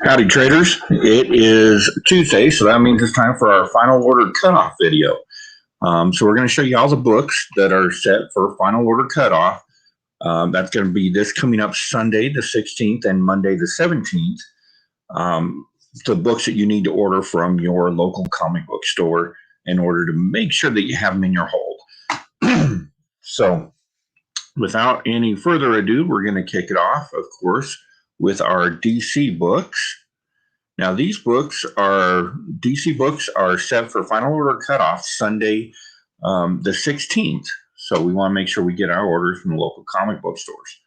Howdy traders, it is Tuesday, so that means it's time for our final order cutoff video. So we're going to show you all the books that are set for final order cutoff. That's going to be this coming up Sunday the 16th and Monday the 17th. The books that you need to order from your local comic book store in order to make sure that you have them in your hold. So without any further ado, we're going to kick it off, of course, with our DC books. Now, these DC books are set for final order cutoff Sunday, the 16th. So we want to make sure we get our orders from the local comic book stores.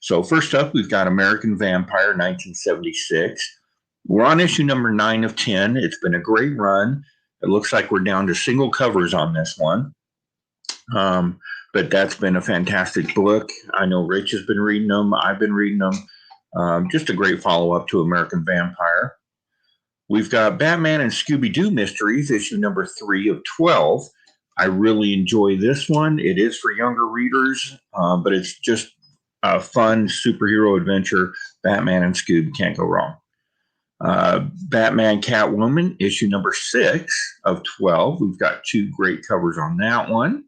So first up, we've got American Vampire, 1976. We're on issue number 9 of 10. It's been a great run. It looks like we're down to single covers on this one. But that's been a fantastic book. I know Rich has been reading them. I've been reading them. Just a great follow-up to American Vampire. We've got Batman and Scooby-Doo Mysteries, issue number 3 of 12. I really enjoy this one. It is for younger readers, but it's just a fun superhero adventure. Batman and Scoob can't go wrong. Batman Catwoman, issue number 6 of 12. We've got 2 great covers on that one.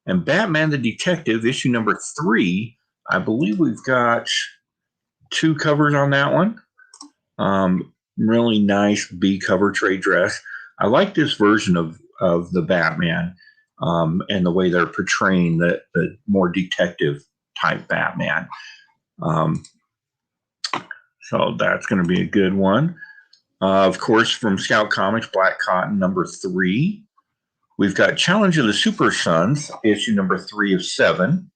And Batman the Detective, issue number 3. I believe we've got 2 covers on that one. Really nice B cover trade dress. I like this version of the Batman and the way they're portraying the more detective type Batman. So that's going to be a good one. Of course, from Scout Comics, Black Cotton number 3. We've got Challenge of the Super Sons, issue number 3 of 7.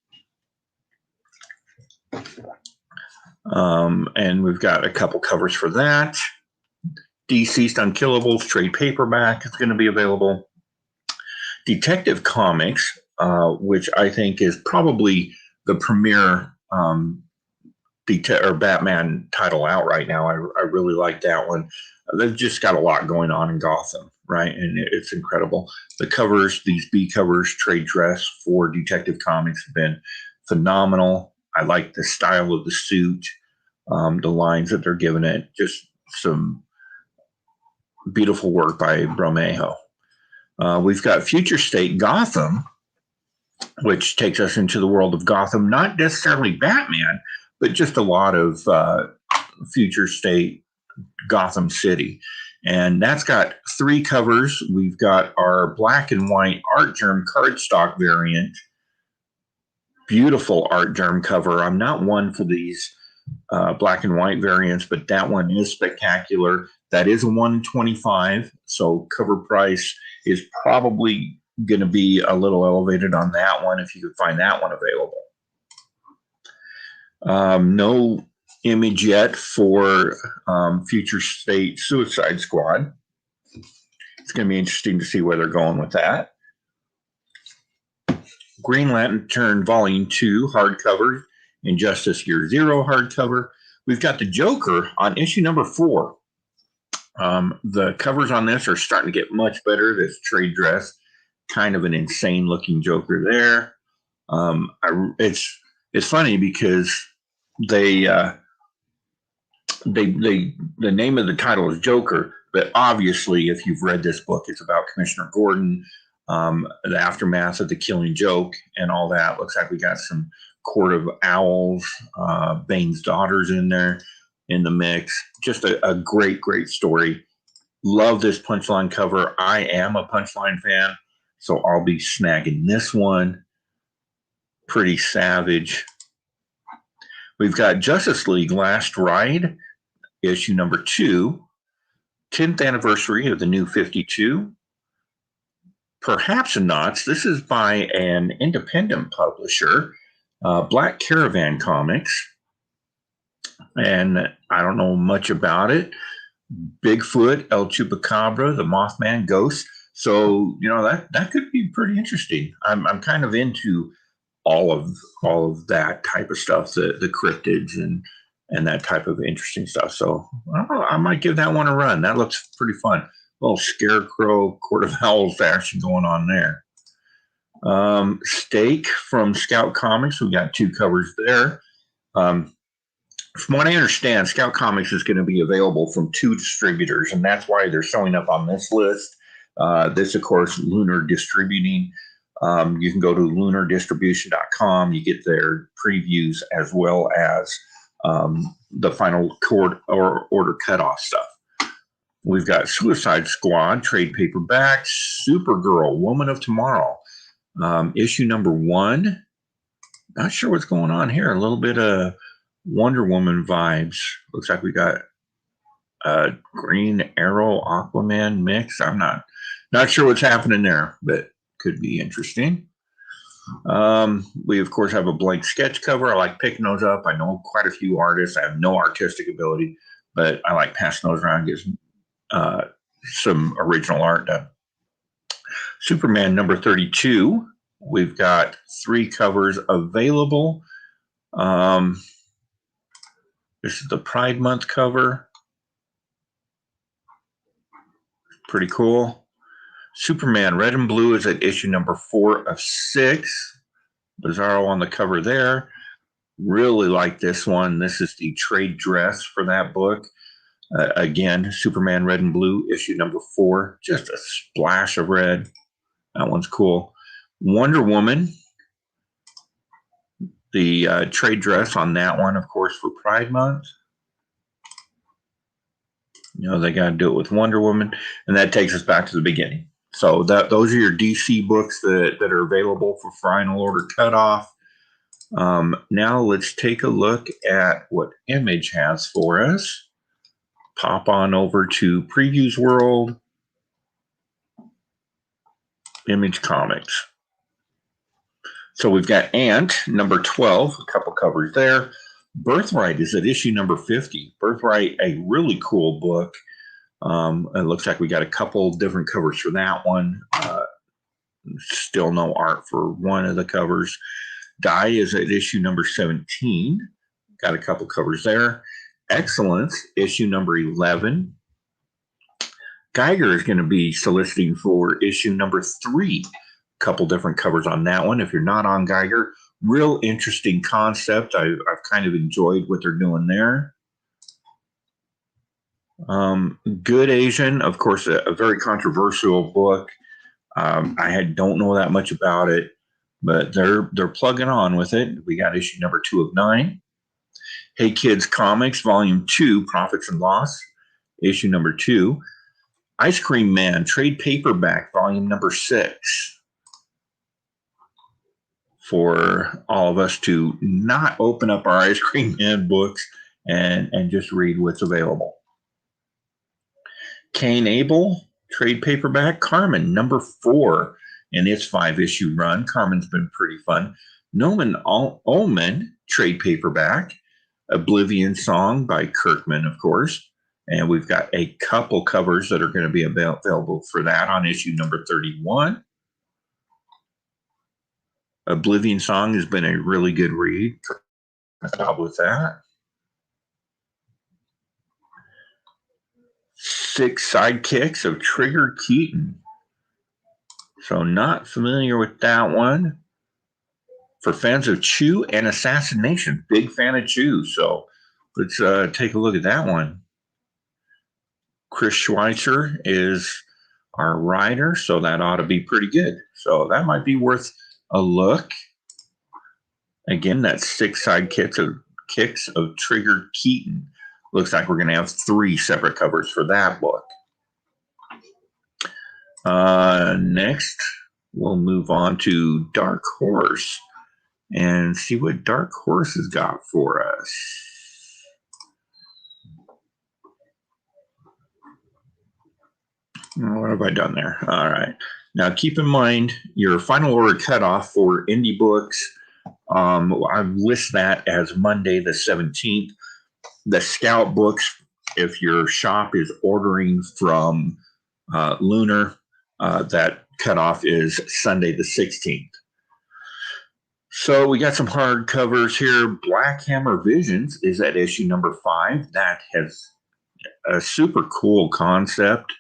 And we've got a couple covers for that. Deceased Unkillables trade paperback is going to be available. Detective Comics, which I think is probably the premier Batman title out right now. I really like that one. They've just got a lot going on in Gotham, right? And it's incredible. The covers, these B covers, trade dress for Detective Comics have been phenomenal. I like the style of the suit, the lines that they're giving it, just some beautiful work by Bromejo. We've got Future State Gotham, which takes us into the world of Gotham, not necessarily Batman, but just a lot of Future State Gotham City. And that's got 3 covers. We've got our black and white art germ cardstock variant. Beautiful art germ cover. I'm not one for these black and white variants, but that one is spectacular. That is a 125, so cover price is probably going to be a little elevated on that one if you could find that one available. No image yet for Future State Suicide Squad. It's going to be interesting to see where they're going with that. Green Lantern Volume 2 hardcover, Injustice Year Zero hardcover. We've got the Joker on issue number 4. The covers on this are starting to get much better. This trade dress, kind of an insane looking Joker there. It's funny because the name of the title is Joker, but obviously if you've read this book, it's about Commissioner Gordon, the aftermath of the Killing Joke and all that. Looks like we got some Court of Owls, Bane's daughters in there in the mix. Just a great story. Love this Punchline cover. I am a Punchline fan, so I'll be snagging this one. Pretty savage. We've got Justice League Last Ride, issue number 2, 10th anniversary of the New 52. Perhaps not. This is by an independent publisher, Black Caravan Comics. And I don't know much about it. Bigfoot, El Chupacabra, the Mothman Ghost. So, that could be pretty interesting. I'm kind of into all of that type of stuff, the cryptids and that type of interesting stuff. So I might give that one a run. That looks pretty fun. A little Scarecrow, Court of Owls action going on there. Stake from Scout Comics. We got 2 covers there. From what I understand, Scout Comics is going to be available from 2 distributors, and that's why they're showing up on this list. This, of course, Lunar Distributing. You can go to lunardistribution.com. You get their previews as well as the final order cutoff stuff. We've got Suicide Squad, trade paperback, Supergirl, Woman of Tomorrow, issue number 1. Not sure what's going on here. A little bit of Wonder Woman vibes. Looks like we got Green Arrow, Aquaman mix. I'm not sure what's happening there, but could be interesting. We of course have a blank sketch cover. I like picking those up. I know quite a few artists. I have no artistic ability, but I like passing those around. Gives some original art done. Superman number 32. We've got 3 covers available. This is the Pride Month cover. Pretty cool. Superman Red and Blue is at issue number 4 of 6. Bizarro on the cover there. Really like this one. This is the trade dress for that book. Again, Superman Red and Blue, issue number 4. Just a splash of red. That one's cool. Wonder Woman. The trade dress on that one, of course, for Pride Month. You know, they got to do it with Wonder Woman. And that takes us back to the beginning. So those are your DC books that are available for final order cutoff. Now let's take a look at what Image has for us. Pop on over to Previews World. Image Comics. So we've got Ant, number 12, a couple covers there. Birthright is at issue number 50. Birthright, a really cool book. It looks like we got a couple different covers for that one. Still no art for one of the covers. Die is at issue number 17. Got a couple covers there. Excellence, issue number 11. Geiger is going to be soliciting for issue number 3. Couple different covers on that one. If you're not on Geiger, real interesting concept. I've kind of enjoyed what they're doing there. Good Asian, of course, a very controversial book. I don't know that much about it, but they're plugging on with it. We got issue number 2 of 9. Hey Kids Comics, volume 2, Profits and Loss, issue number 2. Ice Cream Man, trade paperback, volume number 6. For all of us to not open up our Ice Cream Man books and just read what's available. Cain Abel, trade paperback. Carmen, number 4 in its 5-issue run. Carmen's been pretty fun. Nomen Omen, trade paperback. Oblivion Song by Kirkman, of course. And we've got a couple covers that are going to be available for that on issue number 31. Oblivion Song has been a really good read. Good job with that. 6 Sidekicks of Trigger Keaton. So not familiar with that one. For fans of Chew and Assassination, big fan of Chew. So let's take a look at that one. Chris Schweitzer is our writer, so that ought to be pretty good. So that might be worth a look. Again, that's 6 Sidekicks of Trigger Keaton. Looks like we're going to have 3 separate covers for that book. Next, we'll move on to Dark Horse and see what Dark Horse has got for us. What have I done there? All right. Now, keep in mind your final order cutoff for Indy books. I've listed that as Monday the 17th. The Scout books, if your shop is ordering from Lunar, that cutoff is Sunday the 16th. So we got some hard covers here. Black Hammer Visions is at issue number 5. That has a super cool concept.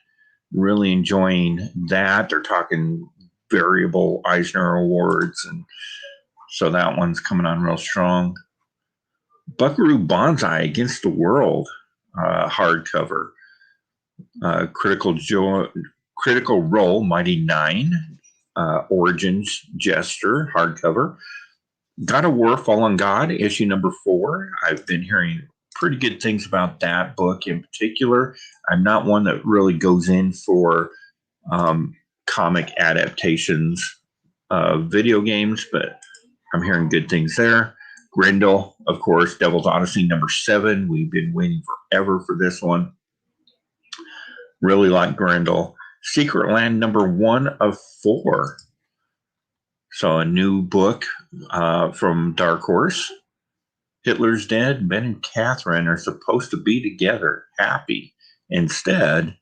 Really enjoying that. They're talking variable Eisner Awards, and so that one's coming on real strong. Buckaroo Banzai Against the World hardcover. Critical Role Mighty Nine Origins Jester hardcover. God of War Fallen God issue number 4. I've been hearing pretty good things about that book in particular. I'm not one that really goes in for comic adaptations of video games, but I'm hearing good things there. Grendel, of course, Devil's Odyssey number 7. We've been waiting forever for this one. Really like Grendel. Secret Land number 1 of 4. So a new book from Dark Horse. Hitler's dead. Ben and Catherine are supposed to be together, happy. Instead, ...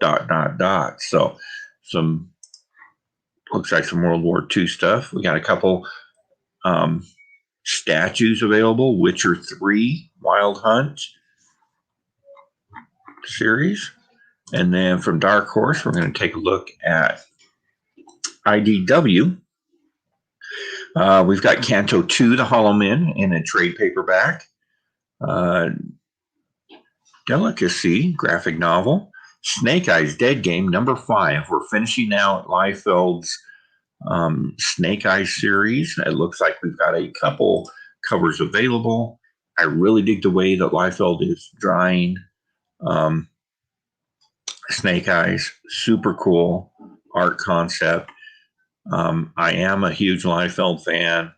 So some looks like some World War II stuff. We got a couple statues available. Witcher 3 Wild Hunt series. And then from Dark Horse, we're going to take a look at IDW. We've got Canto 2, The Hollow Men, in a trade paperback. Delicacy, graphic novel. Snake Eyes Dead Game, number 5. We're finishing out Liefeld's Snake Eyes series. It looks like we've got a couple covers available. I really dig the way that Liefeld is drawing Snake Eyes. Super cool art concept. I am a huge Liefeld fan.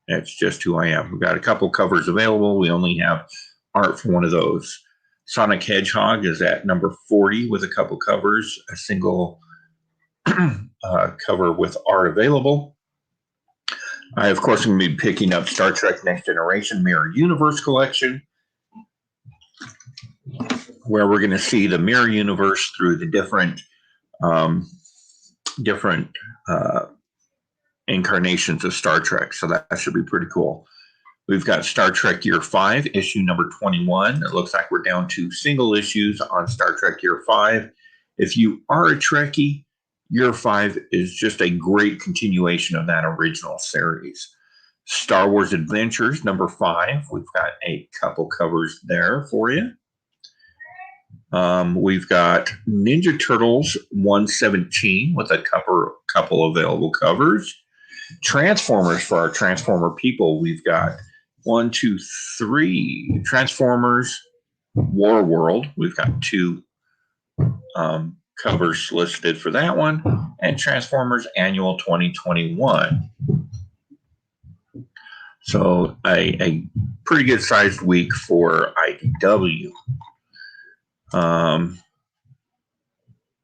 That's just who I am. We've got a couple covers available. We only have art for one of those. Sonic Hedgehog is at number 40 with a couple covers, a single cover with art available. I, of course, am going to be picking up Star Trek Next Generation Mirror Universe collection, where we're going to see the Mirror Universe through the different incarnations of Star Trek. So that should be pretty cool. We've got Star Trek Year 5, issue number 21. It looks like we're down to single issues on Star Trek Year 5. If you are a Trekkie, Year 5 is just a great continuation of that original series. Star Wars Adventures number 5. We've got a couple covers there for you. We've got Ninja Turtles 117 with a couple available covers. Transformers for our Transformer people. We've got 1, 2, 3 Transformers War World. We've got 2 covers listed for that one, and Transformers Annual 2021. So a pretty good sized week for IDW.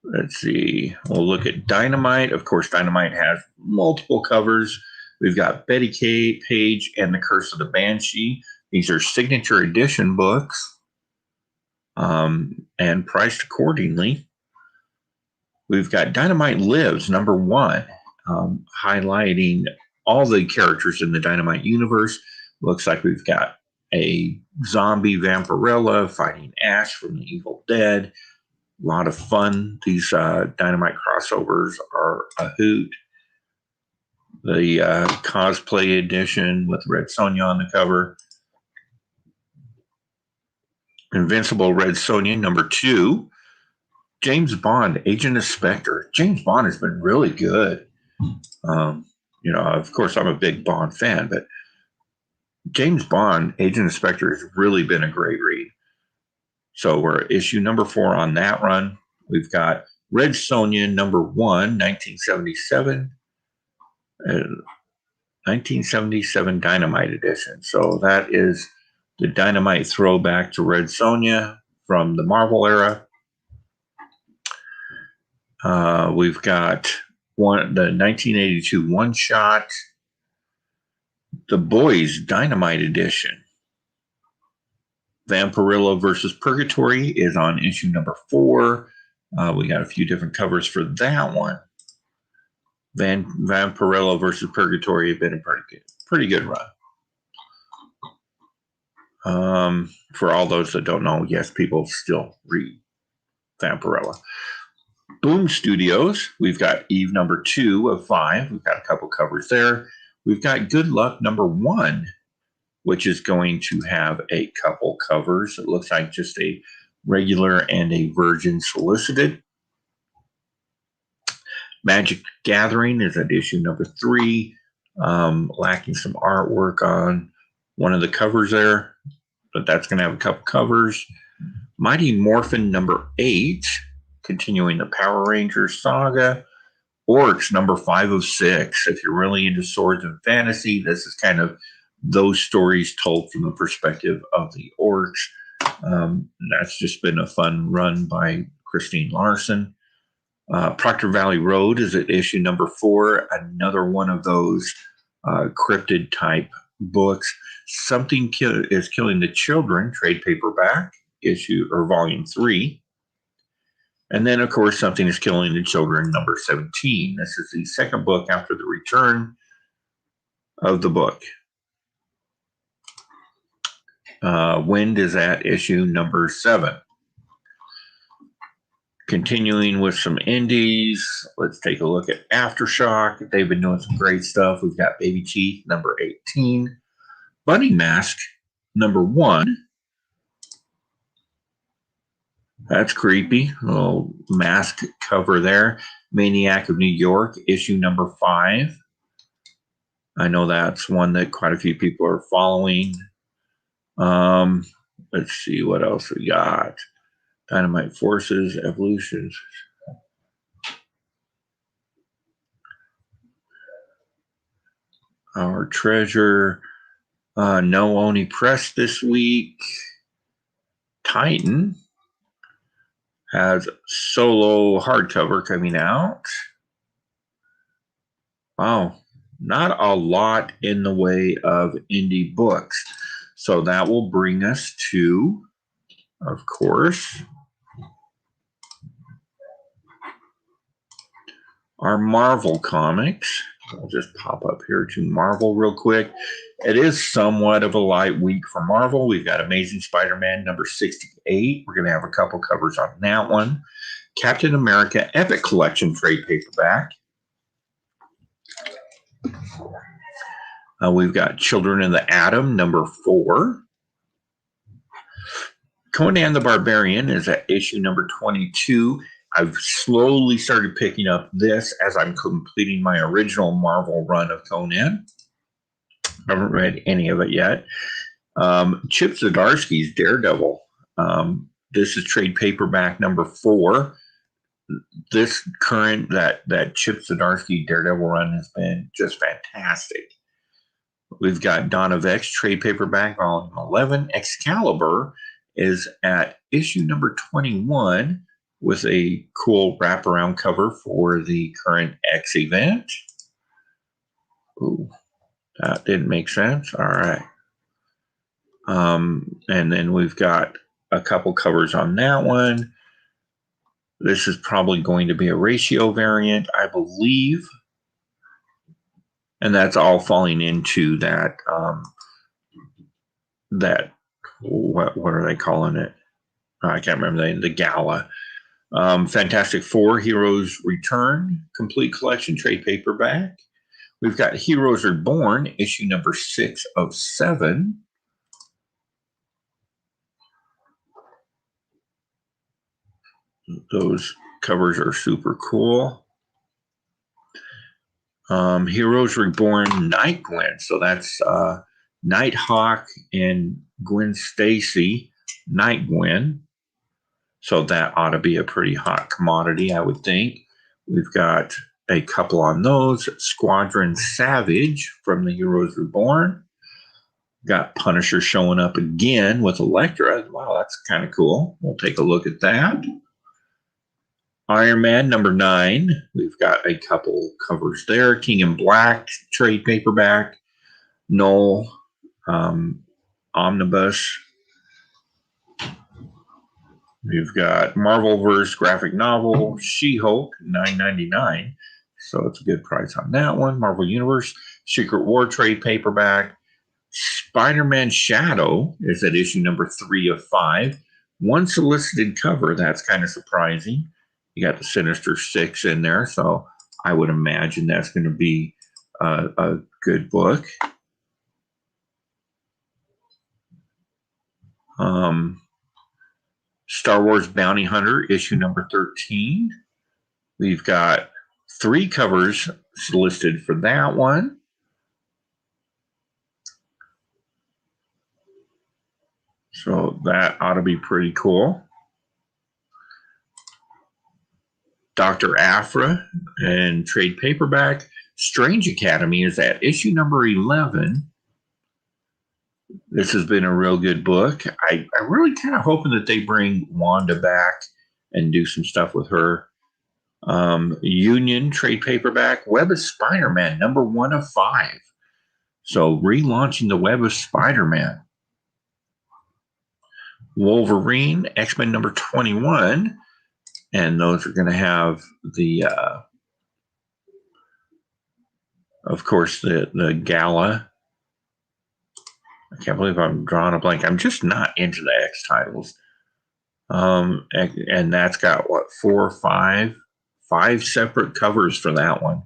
Let's see. We'll look at Dynamite. Of course, Dynamite has multiple covers. We've got Betty Page and the Curse of the Banshee. These are signature edition books and priced accordingly. We've got Dynamite Lives, number 1, highlighting all the characters in the Dynamite universe. Looks like we've got a zombie Vampirella fighting Ash from The Evil Dead. A lot of fun. These Dynamite crossovers are a hoot. The cosplay edition with Red Sonja on the cover. Invincible Red Sonja, number 2. James Bond, Agent of Spectre. James Bond has been really good. Of course, I'm a big Bond fan, but James Bond, Agent of Spectre has really been a great read. So we're issue number 4 on that run. We've got Red Sonja, number 1, 1977. 1977 Dynamite edition. So that is the Dynamite throwback to Red Sonja from the Marvel era. We've got the 1982 one-shot, The Boys Dynamite edition. Vampirella versus Purgatory is on issue number 4. We got a few different covers for that one. Vampirella versus Purgatory have been a pretty good run. For all those that don't know, yes, people still read Vampirella. Boom Studios, we've got Eve number 2 of 5. We've got a couple covers there. We've got Good Luck number 1 which is going to have a couple covers. It looks like just a regular and a Virgin Solicited. Magic Gathering is at issue number 3, lacking some artwork on one of the covers there, but that's going to have a couple covers. Mighty Morphin number 8, continuing the Power Rangers saga. Orcs number 5 of 6. If you're really into swords and fantasy, this is kind of those stories told from the perspective of the orcs. That's just been a fun run by Christine Larson. Proctor Valley Road is at issue number 4, another one of those cryptid type books. Something is Killing the Children, trade paperback, issue or volume 3. And then, of course, Something is Killing the Children, number 17. This is the second book after the return of the book. Wind is at issue number 7. Continuing with some indies, let's take a look at Aftershock. They've been doing some great stuff. We've got Baby Teeth, number 18. Bunny Mask, number 1. That's creepy. Little mask cover there. Maniac of New York, issue number 5. I know that's one that quite a few people are following. Let's see what else we got. Dynamite Forces, Evolutions. Our Treasure. No Oni Press this week. Titan has solo hardcover coming out. Wow, not a lot in the way of indie books. So that will bring us to, of course, our Marvel comics. I'll just pop up here to Marvel real quick. It is somewhat of a light week for Marvel. We've got Amazing Spider-Man number 68. We're going to have a couple covers on that one. Captain America Epic Collection trade paperback. We've got Children of the Atom number 4. Conan the Barbarian is at issue number 22. I've slowly started picking up this as I'm completing my original Marvel run of Conan. I haven't read any of it yet. Chip Zdarsky's Daredevil. This is trade paperback number 4. This current, that Chip Zdarsky Daredevil run has been just fantastic. We've got Dawn of X trade paperback volume 11. Excalibur is at issue number 21 with a cool wraparound cover for the current X event. Ooh, that didn't make sense. All right. And then we've got a couple covers on that one. This is probably going to be a ratio variant, I believe. And that's all falling into that, what are they calling it? I can't remember the gala. Fantastic Four, Heroes Return, complete collection, trade paperback. We've got Heroes Reborn, issue number 6 of 7. Those covers are super cool. Heroes Reborn, Night Gwen. So that's Nighthawk and Gwen Stacy, Night Gwen. So that ought to be a pretty hot commodity, I would think. We've got a couple on those. Squadron Savage from the Heroes Reborn. Got Punisher showing up again with Elektra. Wow, that's kind of cool. We'll take a look at that. Iron Man number 9. We've got a couple covers there. King in Black trade paperback. Null Omnibus. We've got Marvelverse graphic novel, She-Hulk, $9.99. So it's a good price on that one. Marvel Universe, Secret War trade paperback. Spider-Man Shadow is at issue number 3 of 5. One solicited cover. That's kind of surprising. You got the Sinister Six in there, so I would imagine that's going to be a good book. Star Wars Bounty Hunter, issue number 13. We've got 3 covers listed for that one. So that ought to be pretty cool. Dr. Aphra and trade paperback. Strange Academy is at issue number 11. This has been a real good book. I'm really kind of hoping that they bring Wanda back and do some stuff with her. Union trade paperback. Web of Spider-Man, number 1 of 5. So relaunching the Web of Spider-Man. Wolverine, X-Men number 21. And those are going to have the, of course, the gala. I can't believe I'm drawing a blank. I'm just not into the X titles. And that's got, what, 4 or 5? 5 separate covers for that one.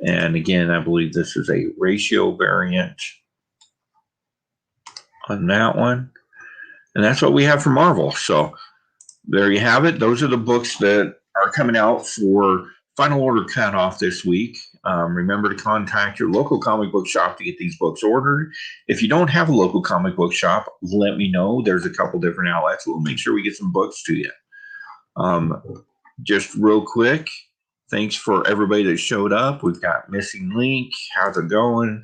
And again, I believe this is a ratio variant on that one. And that's what we have for Marvel. So there you have it. Those are the books that are coming out for Final Order Cutoff this week. Remember to contact your local comic book shop to get these books ordered. If you don't have a local comic book shop, let me know. There's a couple different outlets. We'll make sure we get some books to you. Just real quick, thanks for everybody that showed up. We've got Missing Link. How's it going?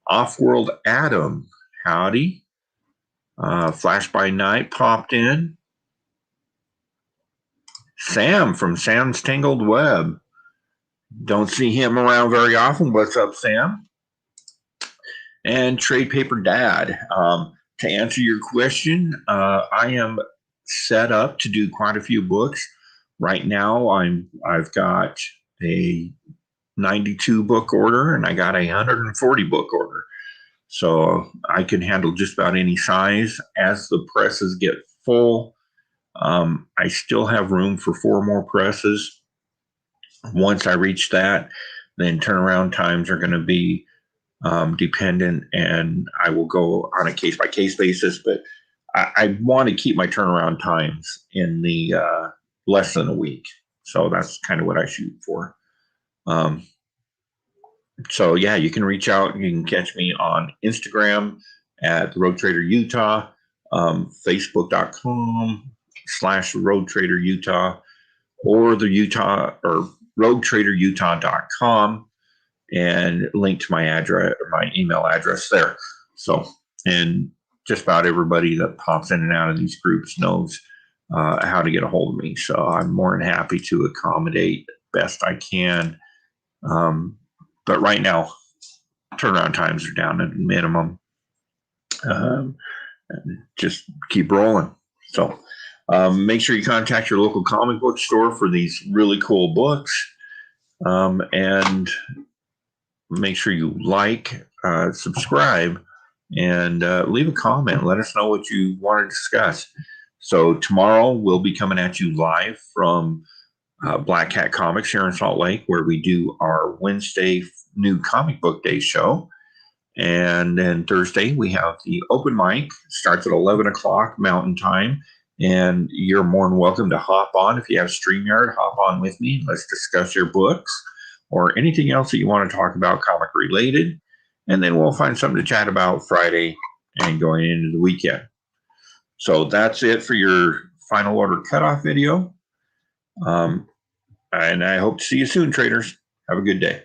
Off-World Adam. Howdy. Flash by Night popped in. Sam from Sam's Tangled Web. Don't see him around very often. What's up, Sam? And Trade Paper Dad. To answer your question, I am set up to do quite a few books. Right now, I've got a 92 book order and I got a 140 book order. So I can handle just about any size. As the presses get full, I still have room for 4 more presses. Once I reach that, then turnaround times are going to be dependent, and I will go on a case-by-case basis. But I want to keep my turnaround times in the less than a week. So that's kind of what I shoot for. So yeah, you can reach out. You can catch me on Instagram at Road Trader Utah, Facebook.com/RoadTraderUtah, or the Utah or RoadTraderUtah.com, and link to my address or my email address there. So, and just about everybody that pops in and out of these groups knows how to get a hold of me. So I'm more than happy to accommodate best I can. But right now, turnaround times are down at a minimum. Just keep rolling. So make sure you contact your local comic book store for these really cool books. And make sure you like, subscribe, and leave a comment. Let us know what you want to discuss. So tomorrow we'll be coming at you live from Black Cat Comics here in Salt Lake, where we do our Wednesday New Comic Book Day show. And then Thursday we have the open mic. Starts at 11 o'clock Mountain Time. And you're more than welcome to hop on. If you have StreamYard, hop on with me. Let's discuss your books or anything else that you want to talk about comic related. And then we'll find something to chat about Friday and going into the weekend. So that's it for your Final Order Cutoff video. And I hope to see you soon, traders. Have a good day.